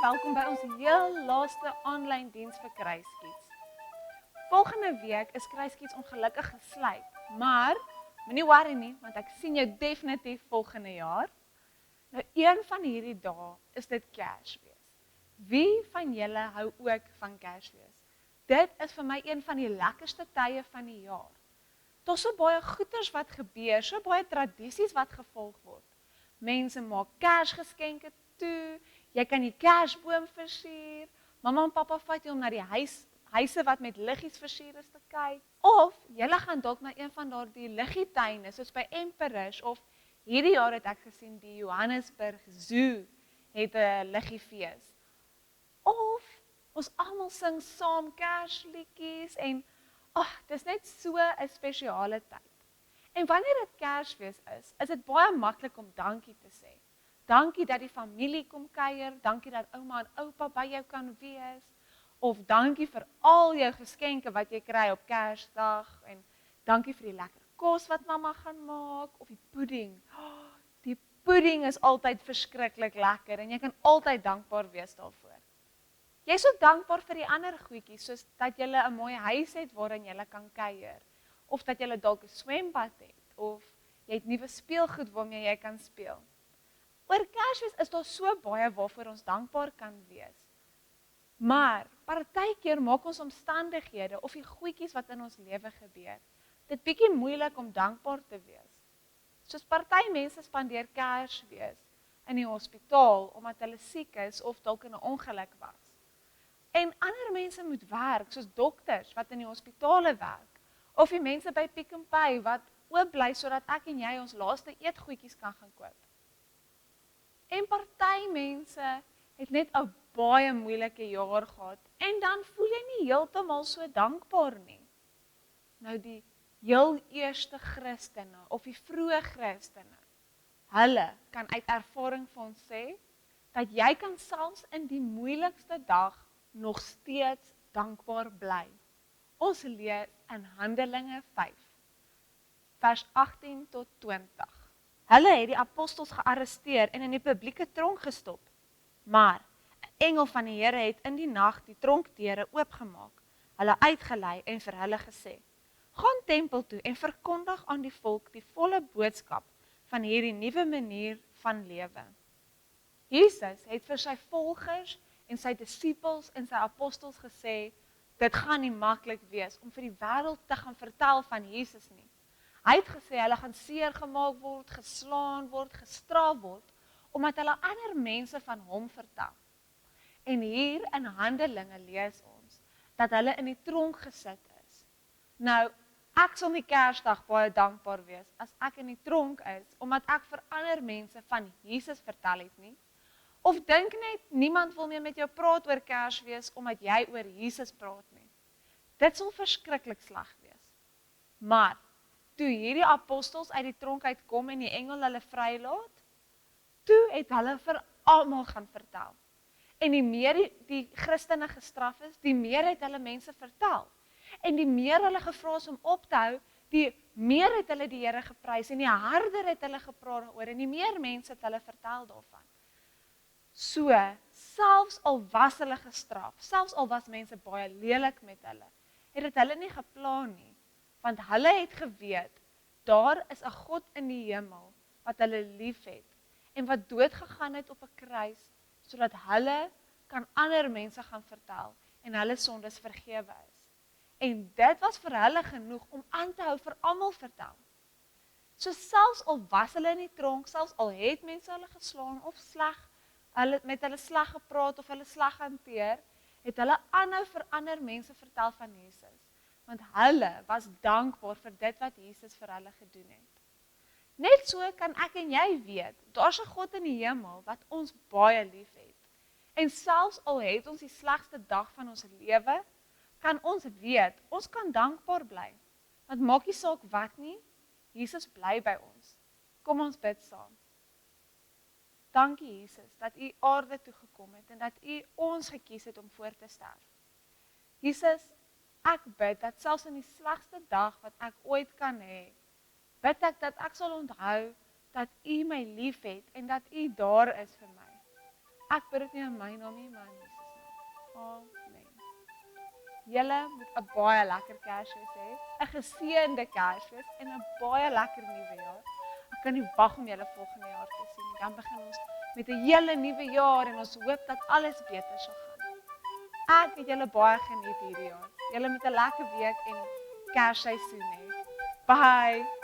welkom by ons heel laaste aanlyn diens vir Kruiskies. Volgende week is Kruiskies ongelukkig gesluit, maar moenie worry nie, want ek sien jou definitief volgende jaar. Nou, een van hierdie dae is dit Kersfees. Wie van julle hou ook van Kersfees? Dit is vir my een van die lekkerste tye van die jaar. Daar's so baie goeders wat gebeur, so baie tradisies wat gevolg word. Mense maak Kersgeskenke toe, jy kan die Kersboom versier, mamma en pappa vat jou om na die huise wat met liggies versier is te kyk, of julle gaan dalk na een van daardie liggietuine, soos by Emperors, of hierdie jaar het ek gesien die Johannesburg Zoo het 'n liggiefees. Of ons almal sing saam Kersliedjies en dis net so 'n spesiale tyd. En wanneer dit Kersfees is dit baie maklik om dankie te sê. Dankie dat die familie kom kuier, dankie dat ouma en oupa by jou kan wees, of dankie vir al jou geskenke wat jy kry op Kersdag, en dankie vir die lekker kos wat mamma gaan maak, of die pudding. Die pudding is altyd verskriklik lekker, en jy kan altyd dankbaar wees daarvoor. Jy is ook dankbaar vir die ander goedjies, soos dat jy 'n mooi huis het waarin jy kan kuier, of dat jy dalk 'n swembad het, of jy het nuwe speelgoed waarmee jy kan speel. Oor Kersfees is daar so baie waarvoor ons dankbaar kan wees. Maar partykeer maak ons omstandighede of die goedjies wat in ons lewe gebeur, dit bietjie moeilik om dankbaar te wees. Soos party mense spandeer Kersfees in die hospitaal omdat hulle siek is of dalk in 'n ongeluk was. En ander mense moet werk, soos dokters wat in die hospitale werk, of die mense by Pick n Pay wat oop bly sodat ek en jy ons laaste eetgoedjies kan gaan koop. En party mense het net 'n baie moeilike jaar gehad, en dan voel jy nie heeltemal so dankbaar nie. Nou die heel eerste Christene, of die vroeë Christene, hulle kan uit ervaring vir ons sê, dat jy kan selfs in die moeilikste dag nog steeds dankbaar bly. Ons lees in Handelinge 5, vers 18 tot 20. Hulle het die apostels gearresteer en in die publieke tronk gestop. Maar 'n engel van die Here het in die nag die tronkdeure oopgemaak, hulle uitgelei en vir hulle gesê: "Gaan tempel toe en verkondig aan die volk die volle boodskap van hierdie nuwe manier van lewe." Jesus het vir sy volgers en sy disippels en sy apostels gesê, dit gaan nie maklik wees om vir die wêreld te gaan vertel van Jesus nie. Hy het gesê hulle gaan seer gemaak word, geslaan word, gestraf word, omdat hulle ander mense van hom vertel. En hier in Handelinge lees ons, dat hulle in die tronk gesit is. Nou, ek sal nie Kersdag baie dankbaar wees, as ek in die tronk is, omdat ek vir ander mense van Jesus vertel het nie. Of dink net, niemand wil meer met jou praat oor Kersfees, omdat jy oor Jesus praat nie. Dit sal verskriklik sleg wees. Maar, toe hierdie apostels uit die tronk uitkom en die engel hulle vrylaat, toe het hulle vir almal gaan vertel. En die meer die Christene gestraf is, die meer het hulle mense vertel. En die meer hulle gevra is om op te hou, die meer het hulle die Here geprys, en die harder het hulle gepraat oor, en die meer mense het hulle vertel daarvan. So, selfs al was hulle gestraf, selfs al was mense baie lelik met hulle, het dit hulle nie gepla nie, want hulle het geweet, daar is 'n God in die hemel, wat hulle lief het, en wat dood gegaan het op 'n kruis, sodat hulle kan ander mense gaan vertel, en hulle sondes vergewe is. En dit was vir hulle genoeg om aan te hou vir almal vertel. So selfs al was hulle in die tronk, selfs al het mense hulle geslaan, of met hulle sleg gepraat, of hulle sleg hanteer, het hulle aanhou vir ander mense vertel van Jesus. Want hulle was dankbaar vir dit wat Jesus vir hulle gedoen het. Net so kan ek en jy weet, daar's 'n God in die hemel wat ons baie lief het. En selfs al het ons die slegste dag van ons lewe, kan ons weet, ons kan dankbaar bly. Want maak nie saak wat nie, Jesus bly by ons. Kom ons bid saam. Dankie Jesus, dat U aarde toe gekom het, en dat U ons gekies het om voor te sterf. Jesus, ek bid dat selfs in die slegste dag wat ek ooit kan hê, bid ek dat ek sal onthou dat U my lief het en dat U daar is vir my. Ek bid dit nie in my naam nie, maar in Jesus naam. Amen. Julle moet 'n baie lekker Kersfees hê, 'n geseënde Kersfees en 'n baie lekker nuwe jaar. Ek kan nie wag om julle volgende jaar te sien nie. Dan begin ons met 'n hele nuwe jaar en ons hoop dat alles beter sal gaan. Ek het julle baie geniet hierdie jaar. Julle moet 'n lekker week en Kersseisoen hê. Bye.